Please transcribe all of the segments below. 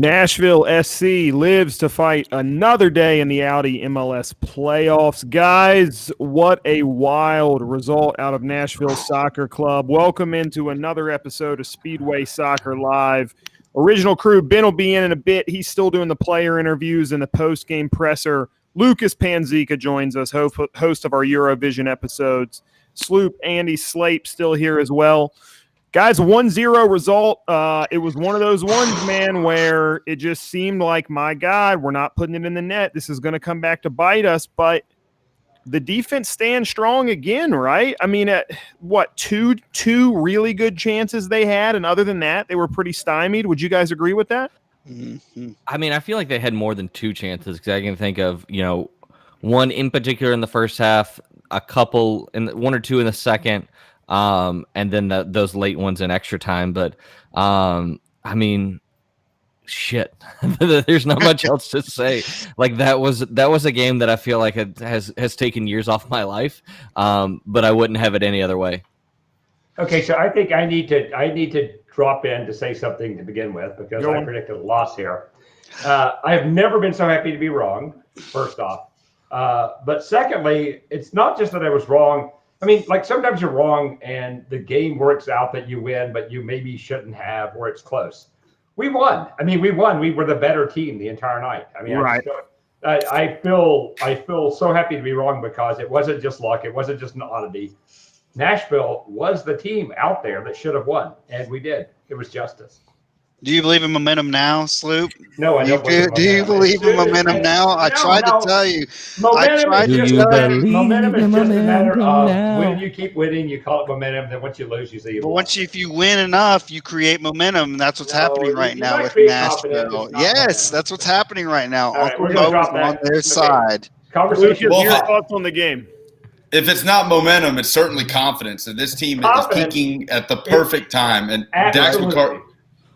Nashville SC lives to fight another day in the Audi MLS playoffs. Guys, what a wild result out of Nashville Soccer Club. Welcome into another episode of Speedway Soccer Live. Original crew, Ben will be in a bit. He's still doing the player interviews and the post-game presser. Lucas Panzica joins us, host of our Eurovision episodes. Sloop, Andy Slape still here as well. Guys, 1-0 result. It was one of those ones, man, where it just seemed like, my God, we're not putting it in the net. This is going to come back to bite us. But the defense stands strong again, right? I mean, two really good chances they had, and other than that, they were pretty stymied. Would you guys agree with that? Mm-hmm. I mean, I feel like they had more than two chances because I can think of, one in particular in the first half, a couple, one or two in the second. And then those late ones in extra time. But, I mean, shit, there's not much else to say. Like that was a game that I feel like it has taken years off my life. But I wouldn't have it any other way. Okay. So I think I need to drop in to say something to begin with, because I predicted a loss here. I have never been so happy to be wrong, first off. But secondly, it's not just that I was wrong. I mean, like sometimes you're wrong and the game works out that you win, but you maybe shouldn't have, or it's close. We won. I mean, we won. We were the better team the entire night. I mean, right. I feel so happy to be wrong, because it wasn't just luck. It wasn't just an oddity. Nashville was the team out there that should have won, and we did. It was justice. Do you believe in momentum now, Sloop? No, I don't. Do you believe in momentum now? I tried to tell you. Momentum is just a matter of when you keep winning, you call it momentum. Then once you lose, you say you lost. If you win enough, you create momentum. That's what's happening right now with Nashville. Yes, that's what's happening right now. Uncle Bo's on their side. Conversation. Your thoughts on the game? If it's not momentum, it's certainly confidence. And this team is peaking at the perfect time. And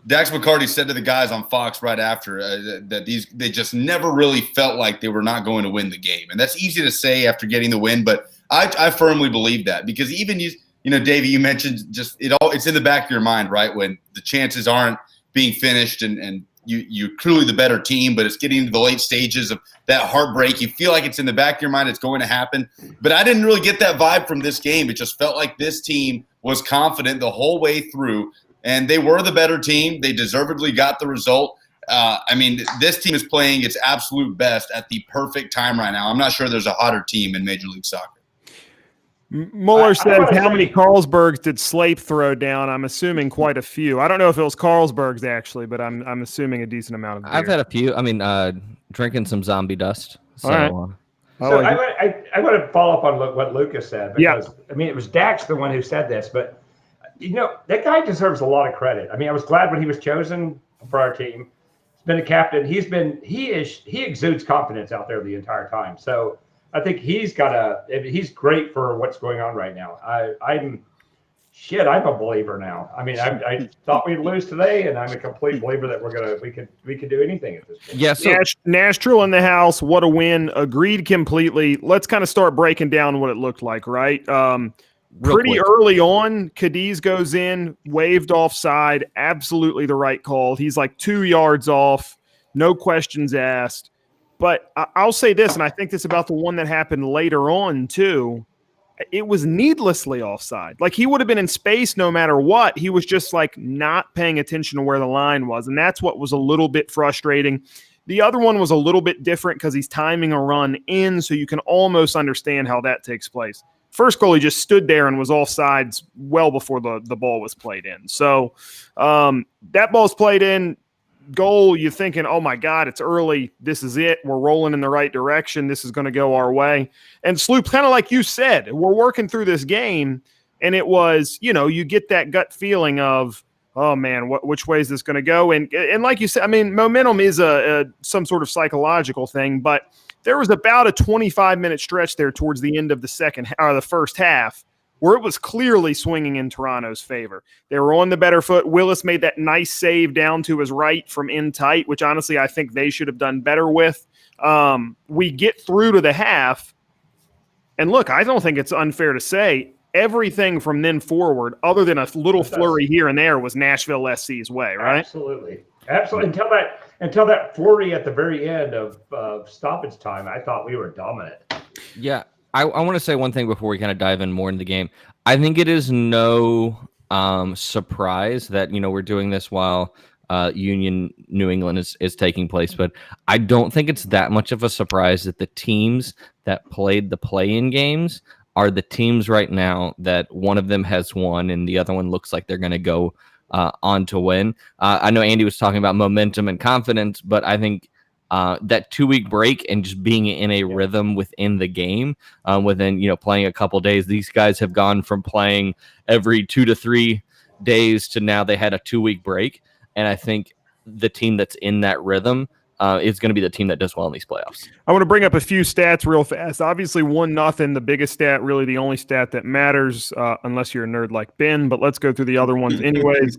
Dax McCarty said to the guys on Fox right after that they just never really felt like they were not going to win the game. And that's easy to say after getting the win, but I firmly believe that, because even Davey, you mentioned it's in the back of your mind, right? When the chances aren't being finished and you're clearly the better team, but it's getting into the late stages of that heartbreak. You feel like it's in the back of your mind, it's going to happen. But I didn't really get that vibe from this game. It just felt like this team was confident the whole way through. And they were the better team. They deservedly got the result. I mean, this team is playing its absolute best at the perfect time right now. I'm not sure there's a hotter team in Major League Soccer. Mueller says, how many Carlsbergs did Slape throw down? I'm assuming quite a few. I don't know if it was Carlsbergs, actually, but I'm assuming a decent amount of beer. I've had a few. I mean, drinking some zombie dust. So, all right. I want to follow up on what Lucas said. Because, I mean, it was Dax the one who said this, but that guy deserves a lot of credit. I mean, I was glad when he was chosen for our team. He's been a captain. He exudes confidence out there the entire time. So I think he's great for what's going on right now. I'm a believer now. I mean, I thought we'd lose today, and I'm a complete believer that we could do anything at this point. Yeah, so Nashville in the house, what a win. Agreed completely. Let's kind of start breaking down what it looked like, right? Pretty early on, Cadiz goes in, waved offside, absolutely the right call. He's like 2 yards off, no questions asked. But I'll say this, and I think this about the one that happened later on too. It was needlessly offside. Like, he would have been in space no matter what. He was just like not paying attention to where the line was, and that's what was a little bit frustrating. The other one was a little bit different because he's timing a run in, so you can almost understand how that takes place. First goal, he just stood there and was offsides well before the ball was played in. So that ball's played in. Goal, you're thinking, oh, my God, it's early. This is it. We're rolling in the right direction. This is going to go our way. And Sloop, kind of like you said, we're working through this game, and it was, you get that gut feeling of, oh, man, which way is this going to go? And like you said, I mean, momentum is some sort of psychological thing, but there was about a 25-minute stretch there towards the end of the first half where it was clearly swinging in Toronto's favor. They were on the better foot. Willis made that nice save down to his right from in tight, which honestly I think they should have done better with. We get through to the half, and look, I don't think it's unfair to say everything from then forward, other than a little flurry here and there, was Nashville SC's way, right? Absolutely. Until until that flurry at the very end of stoppage time, I thought we were dominant. Yeah, I want to say one thing before we kind of dive in more into the game. I think it is no surprise that we're doing this while Union New England is taking place, but I don't think it's that much of a surprise that the teams that played the play-in games are the teams right now that one of them has won and the other one looks like they're going to go on to win. I know Andy was talking about momentum and confidence, but I think that 2-week break and just being in a rhythm within the game, within playing a couple days, these guys have gone from playing every 2 to 3 days to now they had a 2-week break, and I think the team that's in that rhythm is going to be the team that does well in these playoffs. I want to bring up a few stats real fast. Obviously, 1-0, the biggest stat, really the only stat that matters, unless you're a nerd like Ben. But let's go through the other ones anyways.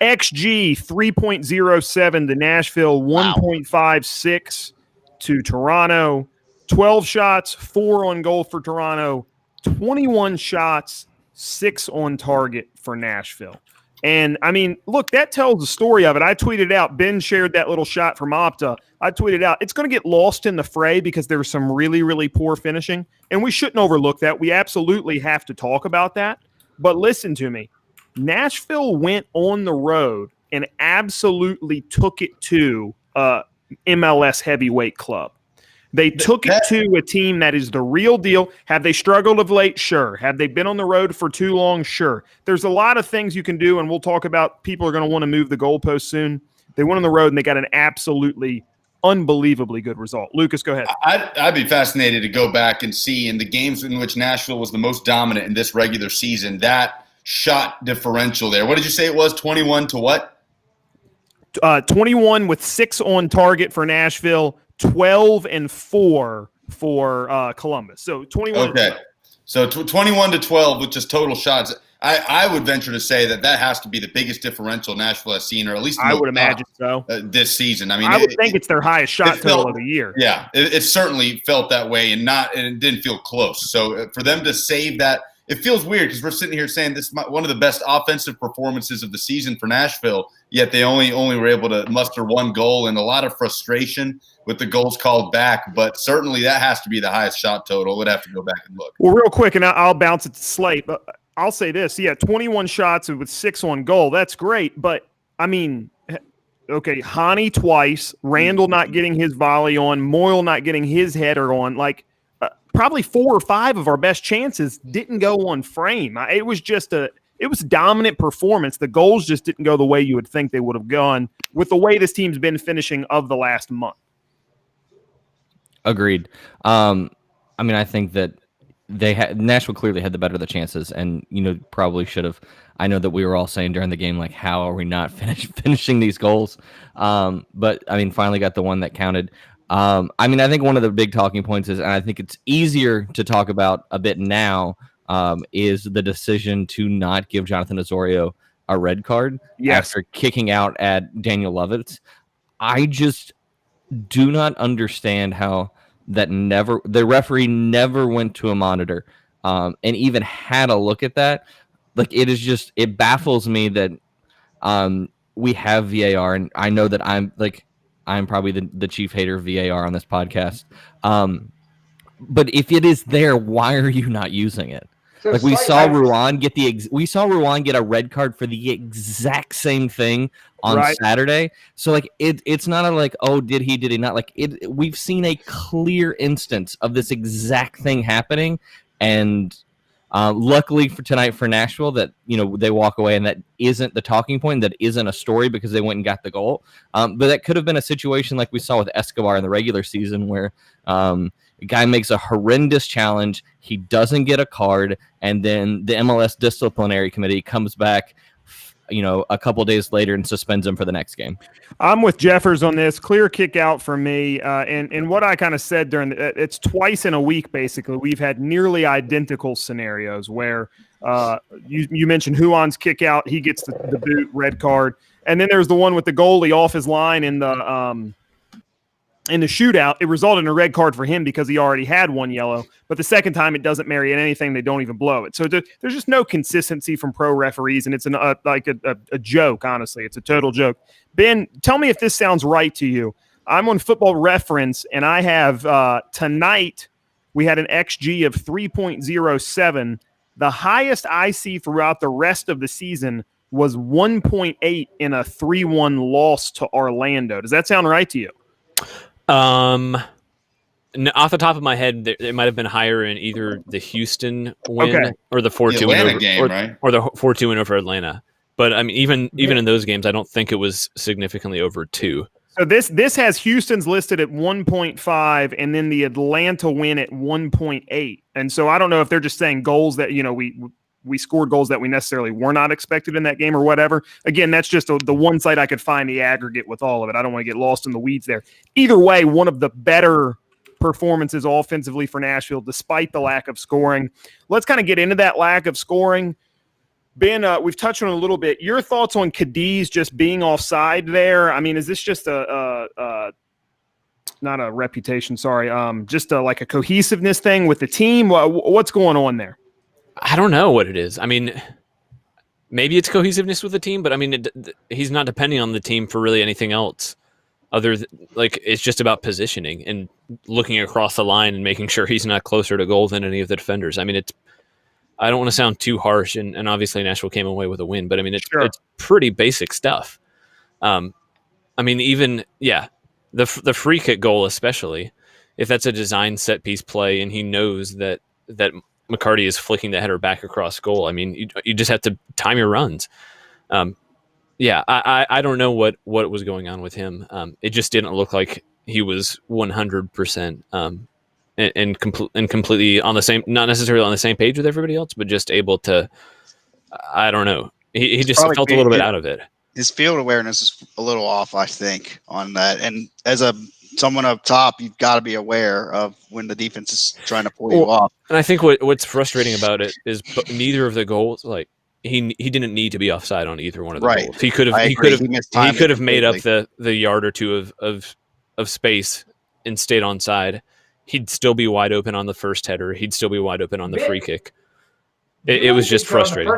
XG 3.07 to Nashville, 1.56 to Toronto, 12 shots, 4 on goal for Toronto, 21 shots, 6 on target for Nashville. And, I mean, look, that tells the story of it. I tweeted out, Ben shared that little shot from Opta. I tweeted out, it's going to get lost in the fray because there was some really, really poor finishing, and we shouldn't overlook that. We absolutely have to talk about that. But listen to me. Nashville went on the road and absolutely took it to MLS heavyweight club. They took it to a team that is the real deal. Have they struggled of late? Sure. Have they been on the road for too long? Sure. There's a lot of things you can do, and we'll talk about people are going to want to move the goalpost soon. They went on the road, and they got an absolutely unbelievably good result. Lucas, go ahead. I'd be fascinated to go back and see in the games in which Nashville was the most dominant in this regular season, that shot differential there. What did you say it was? 21 to what? 21 with 6 on target for Nashville, 12 and 4 for Columbus. So 21. Okay. So 21 to 12 with just total shots. I would venture to say that has to be the biggest differential Nashville has seen, or at least I would imagine so this season. I mean, I would think it's their highest shot total of the year. Yeah, it certainly felt that way, and it didn't feel close. So for them to save that, it feels weird because we're sitting here saying this is one of the best offensive performances of the season for Nashville, yet they only were able to muster 1 goal and a lot of frustration with the goals called back. But certainly that has to be the highest shot total. We'd have to go back and look. Well, real quick, and I'll bounce it to Slate, but I'll say this. Yeah, 21 shots with 6 on goal. That's great. But, I mean, okay, Hani twice, Randall not getting his volley on, Moyle not getting his header on. Like, probably 4 or 5 of our best chances didn't go on frame. It was just a dominant performance. The goals just didn't go the way you would think they would have gone with the way this team's been finishing of the last month. Agreed. I mean, I think that Nashville clearly had the better of the chances, and probably should have. I know that we were all saying during the game, like, how are we not finishing these goals? But I mean, finally got the one that counted. I mean, I think one of the big talking points is, and I think it's easier to talk about a bit now, is the decision to not give Jonathan Osorio a red card after kicking out at Daniel Lovitz. I just do not understand how the referee never went to a monitor and even had a look at that. Like, it baffles me that we have VAR, and I know that I'm probably the chief hater of VAR on this podcast. But if it is there, why are you not using it? So like, we saw Ruan get a red card for the exact same thing on Saturday. So like, it's not like, oh, did he not? Like, we've seen a clear instance of this exact thing happening, and luckily for tonight for Nashville that they walk away and that isn't the talking point, that isn't a story because they went and got the goal. But that could have been a situation like we saw with Escobar in the regular season where a guy makes a horrendous challenge, he doesn't get a card, and then the MLS disciplinary committee comes back a couple days later and suspends him for the next game. I'm with Jeffers on this. Clear kick out for me. And what I kind of said it's twice in a week, basically. We've had nearly identical scenarios where you mentioned Juan's kick out. He gets the boot, red card. And then there's the one with the goalie off his line in the in the shootout, it resulted in a red card for him because he already had one yellow. But the second time, it doesn't merit anything. They don't even blow it. So there's just no consistency from pro referees, and it's like a joke, honestly. It's a total joke. Ben, tell me if this sounds right to you. I'm on Football Reference, and I have tonight we had an XG of 3.07. The highest I see throughout the rest of the season was 1.8 in a 3-1 loss to Orlando. Does that sound right to you? Off the top of my head, it might have been higher in either the Houston win or the 4-2 win over, game, right? Or the 4-2 win over Atlanta. But I mean, even in those games, I don't think it was significantly over 2. So this has Houston's listed at 1.5, and then the Atlanta win at 1.8. And so I don't know if they're just saying goals that we scored goals that we necessarily were not expected in that game or whatever. Again, that's just the one site I could find the aggregate with all of it. I don't want to get lost in the weeds there. Either way, one of the better performances offensively for Nashville, despite the lack of scoring. Let's kind of get into that lack of scoring. Ben, we've touched on it a little bit. Your thoughts on Cadiz just being offside there? I mean, is this just not a reputation, sorry, just like a cohesiveness thing with the team? What's going on there? I don't know what it is. I mean, maybe it's cohesiveness with the team, but I mean, he's not depending on the team for really anything else. It's just about positioning and looking across the line and making sure he's not closer to goal than any of the defenders. I mean, I don't want to sound too harsh, and obviously Nashville came away with a win, but I mean, it's pretty basic stuff. I mean, even, the free kick goal, especially if that's a design set piece play and he knows that McCarty is flicking the header back across goal. I mean, you just have to time your runs. I don't know what was going on with him. It just didn't look like he was 100% and completely on the same, not necessarily on the same page with everybody else, but just able to, I don't know. He just felt a little bit out of it. His field awareness is a little off, I think, on that. And as someone up top, you've got to be aware of when the defense is trying to pull you off. And I think what's frustrating about it is neither of the goals, like he didn't need to be offside on either one of the goals. He could have made up the yard or two of space and stayed onside. He'd still be wide open on the first header. He'd still be wide open on the free kick. It was just frustrating.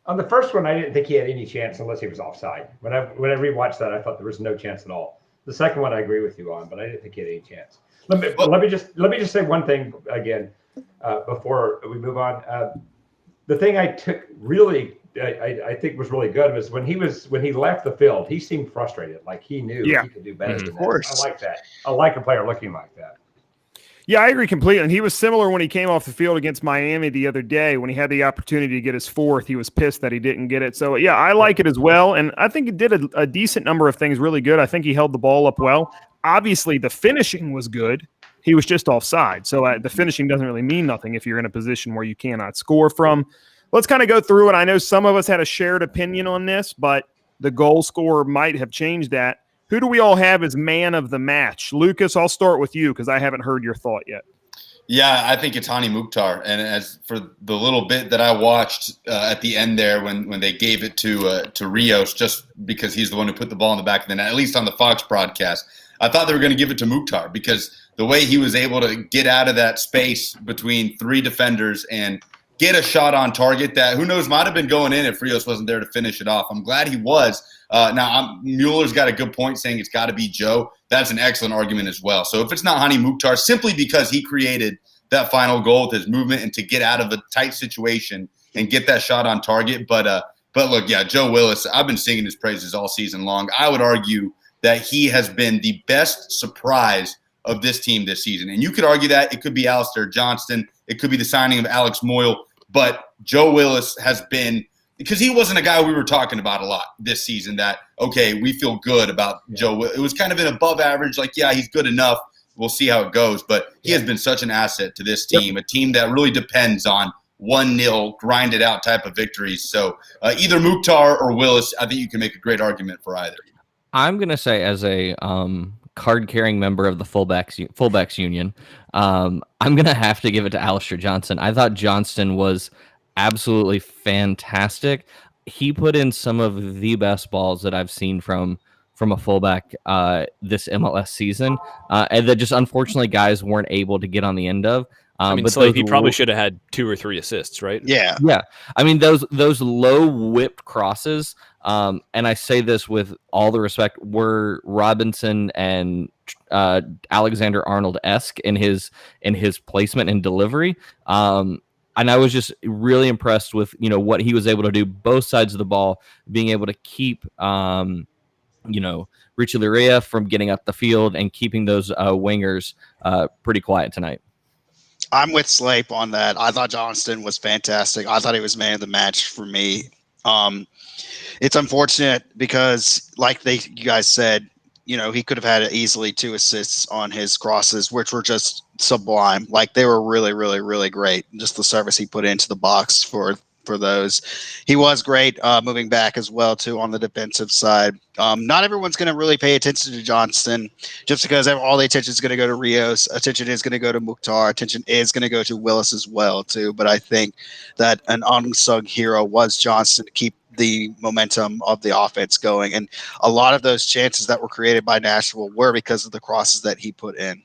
On the first one, I didn't think he had any chance unless he was offside. When I rewatched that, I thought there was no chance at all. The second one I agree with you on, but I didn't think he had any chance. Let me just say one thing again before we move on. The thing I think was really good was when he left the field, he seemed frustrated, like he knew he could do better than that. Of course. I like that. I like a player looking like that. Yeah, I agree completely. And he was similar when he came off the field against Miami the other day. When he had the opportunity to get his fourth, he was pissed that he didn't get it. So, yeah, I like it as well. And I think he did a decent number of things really good. I think he held the ball up well. Obviously, the finishing was good. He was just offside. So the finishing doesn't really mean nothing if you're in a position where you cannot score from. Let's kind of go through it. I know some of us had a shared opinion on this, but the goal scorer might have changed that. Who do we all have as man of the match? Lucas, I'll start with you because I haven't heard your thought yet. Yeah, I think it's Hani Mukhtar. And as for the little bit that I watched at the end there when they gave it to Rios, just because he's the one who put the ball in the back of the net, at least on the Fox broadcast, I thought they were going to give it to Mukhtar because the way he was able to get out of that space between three defenders and get a shot on target that, who knows, might have been going in if Rios wasn't there to finish it off. I'm glad he was. Now, Mueller's got a good point saying it's got to be Joe. That's an excellent argument as well. So if it's not Hani Mukhtar, simply because he created that final goal with his movement and to get out of a tight situation and get that shot on target. But look, yeah, Joe Willis, I've been singing his praises all season long. I would argue that he has been the best surprise of this team this season. And you could argue that it could be Alistair Johnston. It could be the signing of Alex Moyle. But Joe Willis has been – because he wasn't a guy we were talking about a lot this season that, okay, we feel good about Joe. It was kind of an above average, like, yeah, he's good enough. We'll see how it goes. But he has been such an asset to this team, a team that really depends on 1-0, grind it out type of victories. So either Mukhtar or Willis, I think you can make a great argument for either. I'm going to say as a card-carrying member of the fullbacks union, I'm going to have to give it to Alistair Johnston. I thought Johnston was absolutely fantastic. He put in some of the best balls that I've seen from from a fullback this MLS season, and that just unfortunately guys weren't able to get on the end of. I mean, but he probably should have had 2 or 3 assists, right? Yeah. Yeah. I mean, those low whipped crosses, and I say this with all the respect, were Robinson and Alexander Arnold-esque in his placement and delivery. And I was just really impressed with, what he was able to do both sides of the ball, being able to keep, Richie Luria from getting up the field and keeping those wingers pretty quiet tonight. I'm with Slape on that. I thought Johnston was fantastic. I thought he was man of the match for me. It's unfortunate because, like you guys said, he could have had easily 2 assists on his crosses, which were just sublime. Like, they were really, really, really great. Just the service he put into the box for those. He was great moving back as well, too, on the defensive side. Not everyone's going to really pay attention to Johnston just because all the attention is going to go to Rios. Attention is going to go to Mukhtar. Attention is going to go to Willis as well, too. But I think that an unsung hero was Johnston to keep the momentum of the offense going. And a lot of those chances that were created by Nashville were because of the crosses that he put in.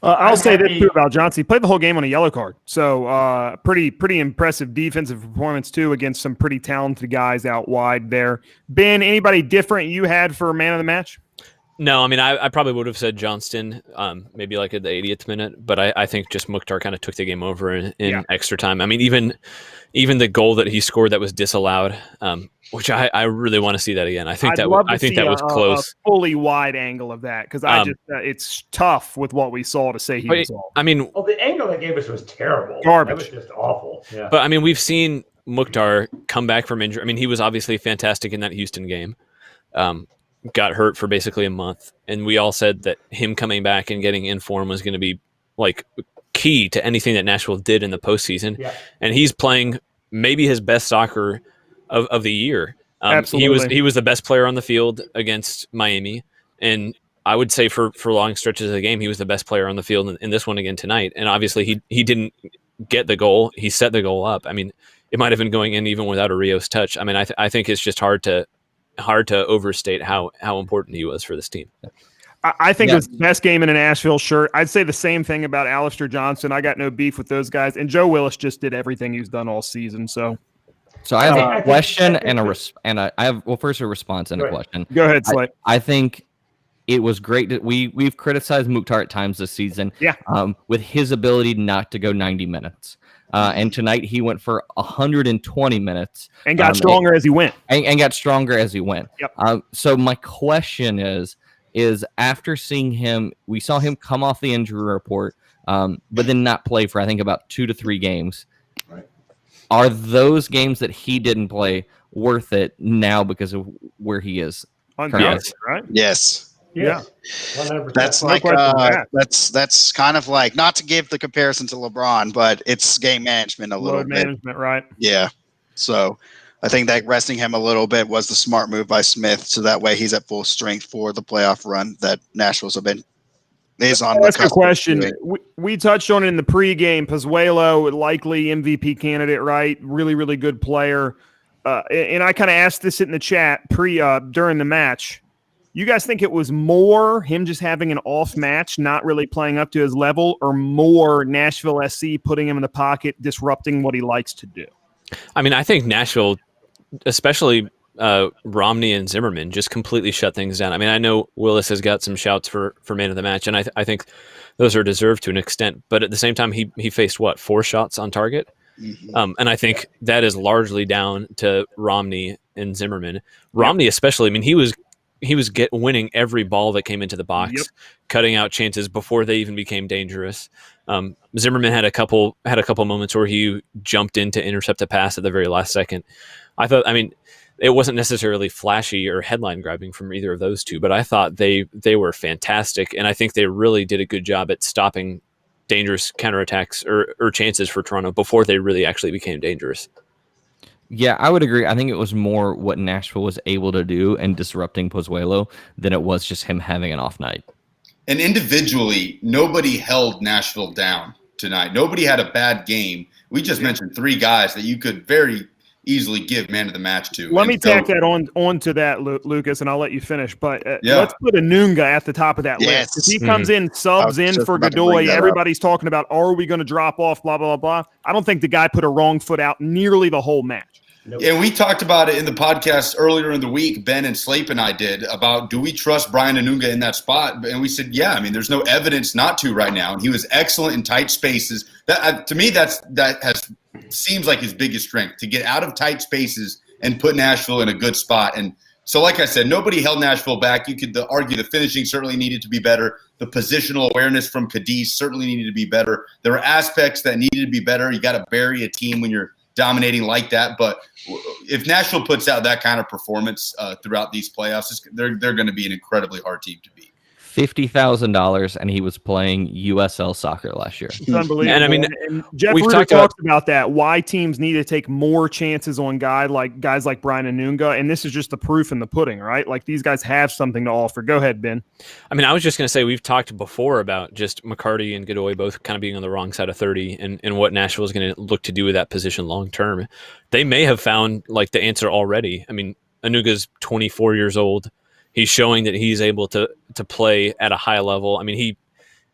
I'll say this too about Johnson. He played the whole game on a yellow card. So pretty impressive defensive performance too against some pretty talented guys out wide there. Ben, anybody different you had for man of the match? No, I mean, I probably would have said Johnston, maybe like at the 80th minute, but I think just Mukhtar kind of took the game over in extra time. I mean, even the goal that he scored that was disallowed, which I really want to see that again. I think that was close. A fully wide angle of that because it's tough with what we saw to say he was off. I mean, the angle they gave us was terrible. Garbage. That was just awful. Yeah. But I mean, we've seen Mukhtar come back from injury. I mean, he was obviously fantastic in that Houston game. Got hurt for basically a month, and we all said that him coming back and getting in form was going to be like key to anything that Nashville did in the postseason. Yeah. And he's playing maybe his best soccer of the year. Absolutely. He was the best player on the field against Miami, and I would say for long stretches of the game he was the best player on the field in this one again tonight. And obviously he didn't get the goal. He set the goal up. I mean, it might have been going in even without a Rios touch. I mean, I think it's just hard to overstate how important he was for this team. I think it was the best game in a Nashville shirt. I'd say the same thing about Alistair Johnson. I got no beef with those guys. And Joe Willis just did everything he's done all season. So I have a question first a response and a question. Go ahead, Slay. I think it was great that we've criticized Mukhtar at times this season. Yeah. With his ability not to go 90 minutes. And tonight he went for 120 minutes and got stronger as he went. And got stronger as he went. Yep. So my question is after seeing him, we saw him come off the injury report, but then not play for I think about 2 to 3 games. Right. Are those games that he didn't play worth it now because of where he is? Yes, right? Yes. Yeah, 100%. That's like that's kind of like, not to give the comparison to LeBron, but it's game management a little bit. Management, right? Yeah. So I think that resting him a little bit was the smart move by Smith, so that way he's at full strength for the playoff run that Nashville's is on. That's a question. We touched on it in the pregame. Pozuelo, likely MVP candidate, right? Really, really good player. And I kind of asked this in the chat during the match. You guys think it was more him just having an off match, not really playing up to his level, or more Nashville SC putting him in the pocket, disrupting what he likes to do? I mean, I think Nashville, especially Romney and Zimmerman, just completely shut things down. I mean, I know Willis has got some shouts for man of the match, and I think those are deserved to an extent. But at the same time, he faced 4 shots on target? Mm-hmm. And I think that is largely down to Romney and Zimmerman. Romney especially, I mean, he was winning every ball that came into the box, cutting out chances before they even became dangerous. Zimmerman had a couple moments where he jumped in to intercept a pass at the very last second. I mean, it wasn't necessarily flashy or headline grabbing from either of those two, but I thought they were fantastic, and I think they really did a good job at stopping dangerous counterattacks or chances for Toronto before they really actually became dangerous. Yeah, I would agree. I think it was more what Nashville was able to do and disrupting Pozuelo than it was just him having an off night. And individually, nobody held Nashville down tonight. Nobody had a bad game. We just mentioned 3 guys that you could very easily give man of the match to. Let me tack that on to that, Lucas, and I'll let you finish. But let's put Anunga at the top of that list. If he comes in, subs in for Godoy, everybody's talking about, are we going to drop off, blah, blah, blah. I don't think the guy put a wrong foot out nearly the whole match. Nope. And we talked about it in the podcast earlier in the week, Ben and Slape and I did, about do we trust Brian Anunga in that spot? And we said, yeah, I mean, there's no evidence not to right now. And he was excellent in tight spaces. That to me, seems like his biggest strength, to get out of tight spaces and put Nashville in a good spot. And so, like I said, nobody held Nashville back. You could argue the finishing certainly needed to be better. The positional awareness from Cadiz certainly needed to be better. There were aspects that needed to be better. You got to bury a team when you're dominating like that. But if Nashville puts out that kind of performance throughout these playoffs, they're going to be an incredibly hard team to beat. $50,000, and he was playing USL soccer last year. It's unbelievable. And I mean, and Jeff Ruder talks about that, why teams need to take more chances on guys like Brian Anunga, and this is just the proof in the pudding, right? Like, these guys have something to offer. Go ahead, Ben. I mean, I was just going to say, we've talked before about just McCarty and Godoy both kind of being on the wrong side of 30 and what Nashville is going to look to do with that position long term. They may have found like the answer already. I mean, Anunga's 24 years old. He's showing that he's able to play at a high level. I mean,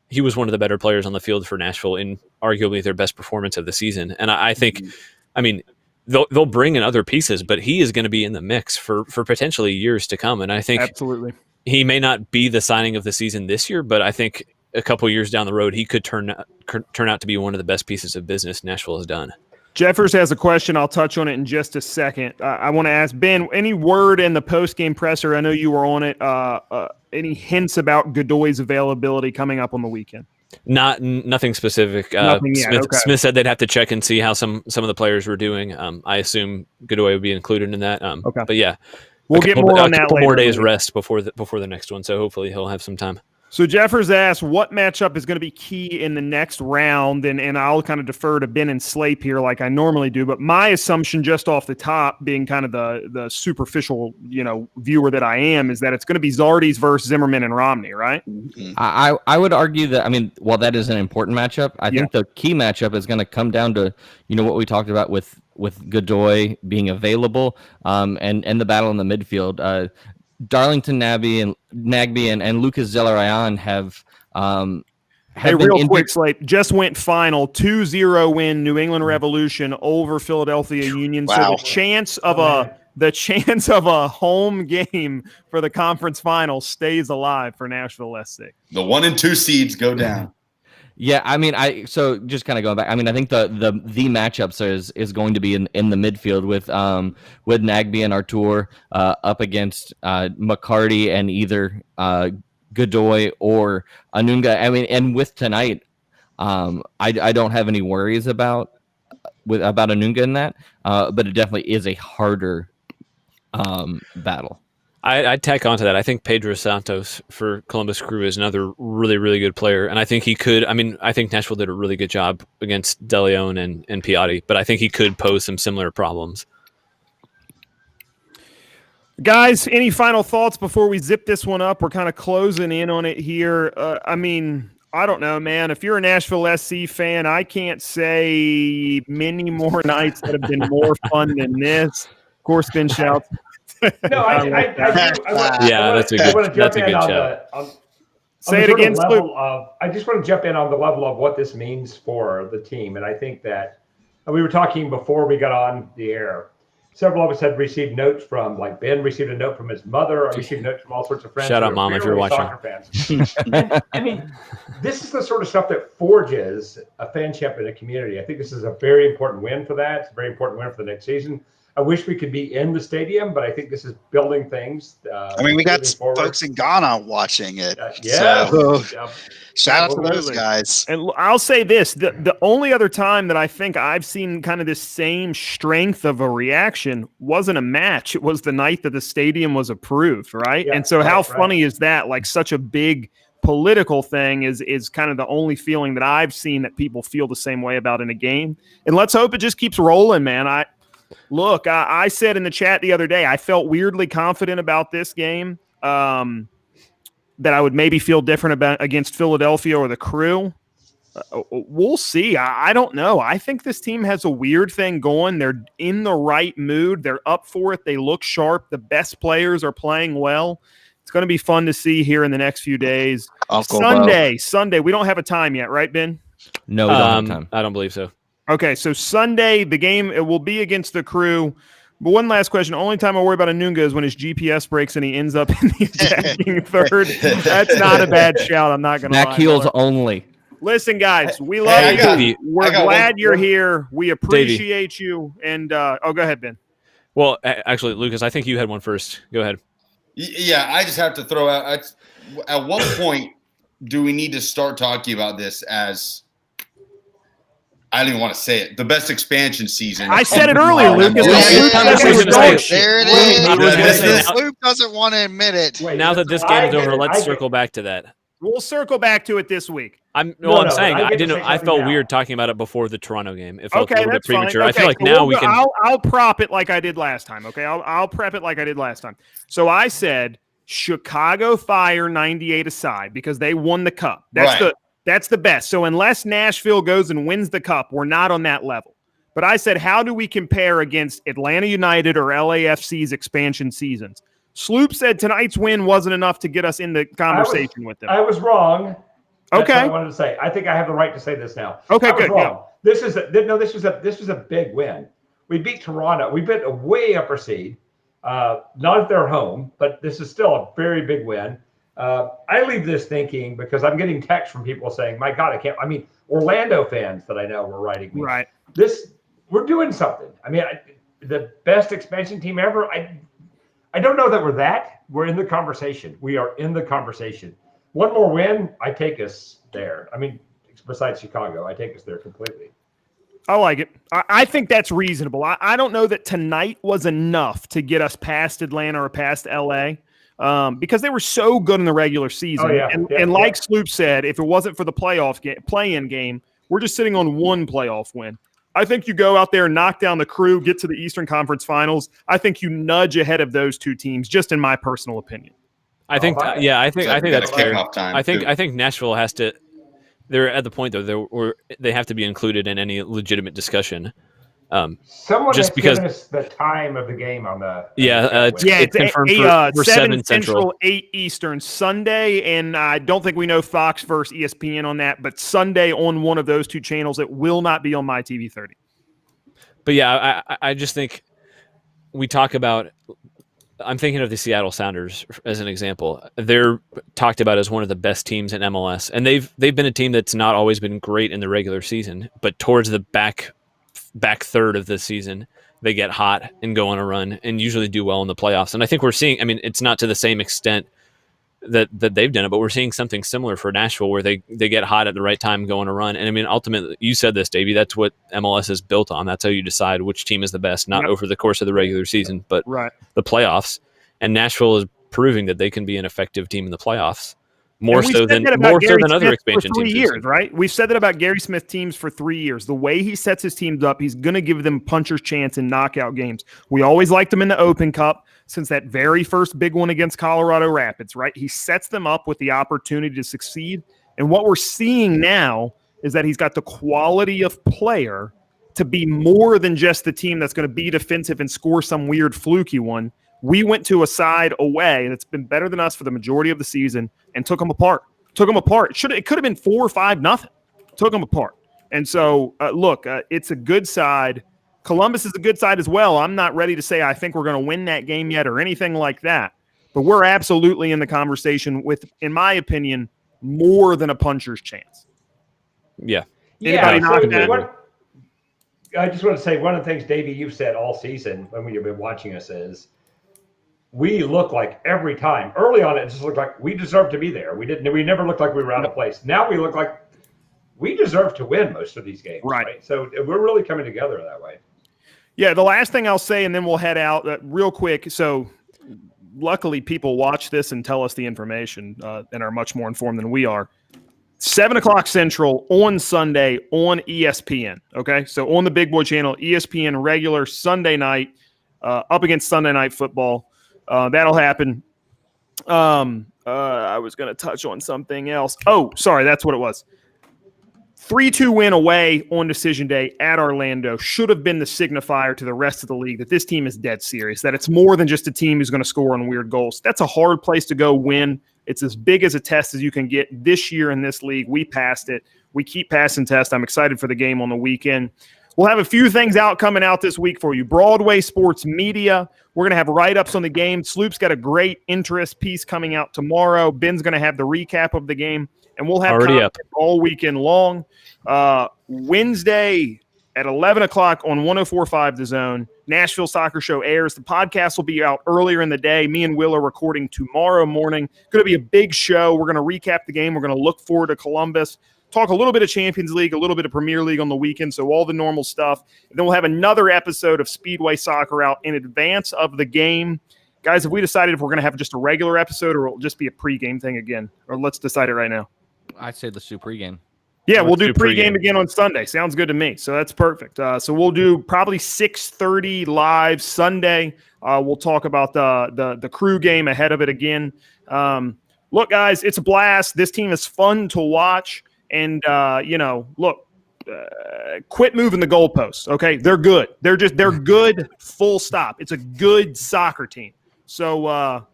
he was one of the better players on the field for Nashville in arguably their best performance of the season. And I think, I mean, they'll bring in other pieces, but he is going to be in the mix for potentially years to come. And I think absolutely he may not be the signing of the season this year, but I think a couple years down the road, he could turn out to be one of the best pieces of business Nashville has done. Jeffers has a question. I'll touch on it in just a second. I want to ask Ben, any word in the post-game presser? I know you were on it. Any hints about Godoy's availability coming up on the weekend? Nothing specific. Nothing yet. Smith said they'd have to check and see how some of the players were doing. I assume Godoy would be included in that. But yeah, we'll get more on that later. A couple more days rest before the next one, so hopefully he'll have some time. So Jeffers asked, what matchup is going to be key in the next round? And I'll kind of defer to Ben and Slape here like I normally do. But my assumption just off the top, being kind of the superficial, viewer that I am, is that it's going to be Zardes versus Zimmerman and Romney, right? I would argue that, I mean, while that is an important matchup, I think the key matchup is going to come down to, what we talked about with Godoy being available and the battle in the midfield. Darlington Nagbe and Lucas Zelarayan have hey, real quick, Slate, just went final 2-0 win New England Revolution over Philadelphia Union. Wow. So the chance of a home game for the conference final stays alive for Nashville SC. The 1 and 2 seeds go down. Yeah, I mean, so just kind of going back. I mean, I think the matchups is going to be in the midfield with Nagbe and Artur up against McCarty and either Godoy or Anunga. I mean, and with tonight, I don't have any worries about Anunga in that, but it definitely is a harder battle. I'd tack onto that. I think Pedro Santos for Columbus Crew is another really, really good player. And I think he could, I think Nashville did a really good job against De Leon and Piatti, but I think he could pose some similar problems. Guys, any final thoughts before we zip this one up? We're kind of closing in on it here. I don't know, man. If you're a Nashville SC fan, I can't say many more nights that have been more fun than this. Of course, Ben shouts. No, that's a good shout. Say it again, I just want to jump in on the level of what this means for the team. And I think that we were talking before we got on the air. Several of us had received notes from, like Ben received a note from his mother. I received notes from all sorts of friends. Shout out, Mom, if you're watching. Fans. And, this is the sort of stuff that forges a fanship in a community. I think this is a very important win for that. It's a very important win for the next season. I wish we could be in the stadium, but I think this is building things. We got folks in Ghana watching it. Shout out to those guys. And I'll say this, the only other time that I think I've seen kind of this same strength of a reaction wasn't a match. It was the night that the stadium was approved, right? Yeah, and so how funny is that? Like, such a big political thing is kind of the only feeling that I've seen that people feel the same way about in a game. And let's hope it just keeps rolling, man. Look, I said in the chat the other day, I felt weirdly confident about this game, that I would maybe feel different about against Philadelphia or the Crew. We'll see. I don't know. I think this team has a weird thing going. They're in the right mood. They're up for it. They look sharp. The best players are playing well. It's going to be fun to see here in the next few days. Sunday. We don't have a time yet, right, Ben? No, we don't have time. I don't believe so. Okay, so Sunday, the game, it will be against the Crew. But one last question. Only time I worry about Anunga is when his GPS breaks and he ends up in the attacking third. That's not a bad shout. I'm not going to lie. Back heels only. Listen, guys, we love you. We're glad you're here. We appreciate you. And go ahead, Ben. Well, actually, Lucas, I think you had one first. Go ahead. Yeah, I just have to throw out. At what point do we need to start talking about this as? I don't even want to say it. The best expansion season. I said it earlier, Lucas. There it is. Sloop doesn't want to admit it. Now that this game is over, let's circle back to that. We'll circle back to it this week. I'm saying I felt weird talking about it before the Toronto game. It felt a little bit premature. Okay, I feel like now we can. I'll prop it like I did last time. Okay, I'll prep it like I did last time. So I said Chicago Fire 98 aside because they won the cup. That's the best. So unless Nashville goes and wins the cup, we're not on that level. But I said, how do we compare against Atlanta United or LAFC's expansion seasons? Sloop said tonight's win wasn't enough to get us in the conversation with them. I was wrong. That's okay. what I wanted to say. I think I have the right to say this now. Okay, good. Yeah. This was a big win. We beat Toronto. We beat a way upper seed. Not at their home, but this is still a very big win. I leave this thinking because I'm getting texts from people saying, "My God, I can't." I mean, Orlando fans that I know were writing me. Right. We're doing something. I mean, the best expansion team ever. I don't know that we're that. We're in the conversation. We are in the conversation. One more win, I take us there. I mean, besides Chicago, I take us there completely. I like it. I think that's reasonable. I don't know that tonight was enough to get us past Atlanta or past LA because they were so good in the regular season. And like Sloop said, if it wasn't for the play-in game, we're just sitting on one playoff win. I think you go out there and knock down the Crew, get to the Eastern Conference Finals. I think you nudge ahead of those two teams, just in my personal opinion. I think that's fair. I think Nashville has to. They're at the point though they have to be included in any legitimate discussion. Someone just has because given us the time of the game on the it's confirmed for 7 Central, 8 Eastern Sunday, and I don't think we know Fox versus ESPN on that, but Sunday on one of those two channels. It will not be on my TV 30. But yeah, I just think we talk about. I'm thinking of the Seattle Sounders as an example. They're talked about as one of the best teams in MLS, and they've been a team that's not always been great in the regular season, but towards the back third of the season, they get hot and go on a run and usually do well in the playoffs. And I think we're seeing, I mean, it's not to the same extent that they've done it, but we're seeing something similar for Nashville where they get hot at the right time, go on a run. And I mean, ultimately, you said this, Davey, that's what MLS is built on. That's how you decide which team is the best, not over the course of the regular season, but the playoffs. And Nashville is proving that they can be an effective team in the playoffs. More so than other expansion teams. 3 years, right? We've said that about Gary Smith teams for 3 years. The way he sets his teams up, he's going to give them puncher's chance in knockout games. We always liked him in the Open Cup since that very first big one against Colorado Rapids, right? He sets them up with the opportunity to succeed. And what we're seeing now is that he's got the quality of player to be more than just the team that's going to be defensive and score some weird fluky one. We went to a side away that's been better than us for the majority of the season and took them apart. It could have been 4 or 5-0. Took them apart. And so, it's a good side. Columbus is a good side as well. I'm not ready to say I think we're going to win that game yet or anything like that. But we're absolutely in the conversation with, in my opinion, more than a puncher's chance. Yeah. Anybody knocking that? I just want to say one of the things, Davey, you've said all season when you've been watching us is we look like every time early on, it just looked like we deserved to be there. We never looked like we were out of place. Now we look like we deserve to win most of these games. Right? So we're really coming together that way. Yeah. The last thing I'll say, and then we'll head out real quick. So luckily people watch this and tell us the information and are much more informed than we are. 7:00 Central on Sunday on ESPN. Okay. So on the Big Boy channel, ESPN regular Sunday night up against Sunday Night Football. That'll happen. I was going to touch on something else. Oh, sorry. That's what it was. 3-2 win away on decision day at Orlando should have been the signifier to the rest of the league that this team is dead serious, that it's more than just a team who's going to score on weird goals. That's a hard place to go win. It's as big as a test as you can get this year in this league. We passed it. We keep passing tests. I'm excited for the game on the weekend. We'll have a few things coming out this week for you. Broadway Sports Media. We're going to have write-ups on the game. Sloop's got a great interest piece coming out tomorrow. Ben's going to have the recap of the game. And we'll have content all weekend long. Wednesday at 11 o'clock on 104.5 The Zone, Nashville Soccer Show airs. The podcast will be out earlier in the day. Me and Will are recording tomorrow morning. Going to be a big show. We're going to recap the game. We're going to look forward to Columbus. Talk a little bit of Champions League, a little bit of Premier League on the weekend, so all the normal stuff. And then we'll have another episode of Speedway Soccer out in advance of the game. Guys, have we decided if we're going to have just a regular episode or it'll just be a pregame thing again? Or let's decide it right now. I'd say the super pregame. Yeah, we'll do pregame again on Sunday. Sounds good to me. So that's perfect. So we'll do probably 6:30 live Sunday. We'll talk about the crew game ahead of it again. Look, guys, it's a blast. This team is fun to watch. And, quit moving the goalposts, okay? They're good. They're good, full stop. It's a good soccer team. So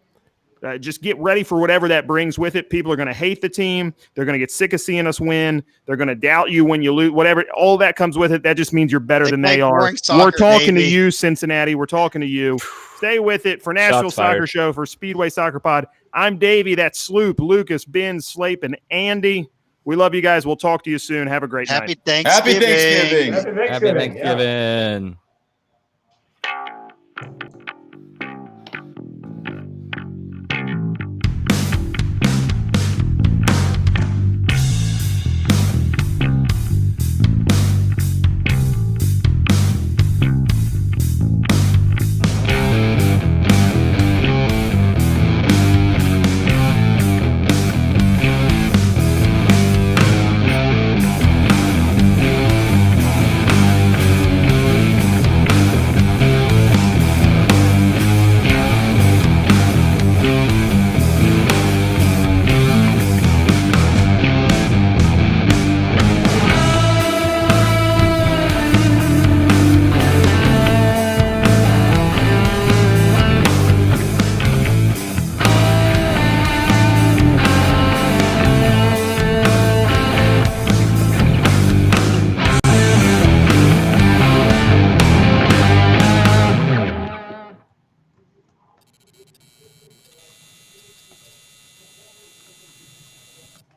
just get ready for whatever that brings with it. People are going to hate the team. They're going to get sick of seeing us win. They're going to doubt you when you lose. Whatever, all that comes with it, that just means you're better than they are. We're talking to you, Cincinnati. We're talking to you. Stay with it. For Nashville Soccer Show, for Speedway Soccer Pod, I'm Davey. That's Sloop, Lucas, Ben, Slape, and Andy. We love you guys. We'll talk to you soon. Have a great night. Happy Thanksgiving. Happy Thanksgiving.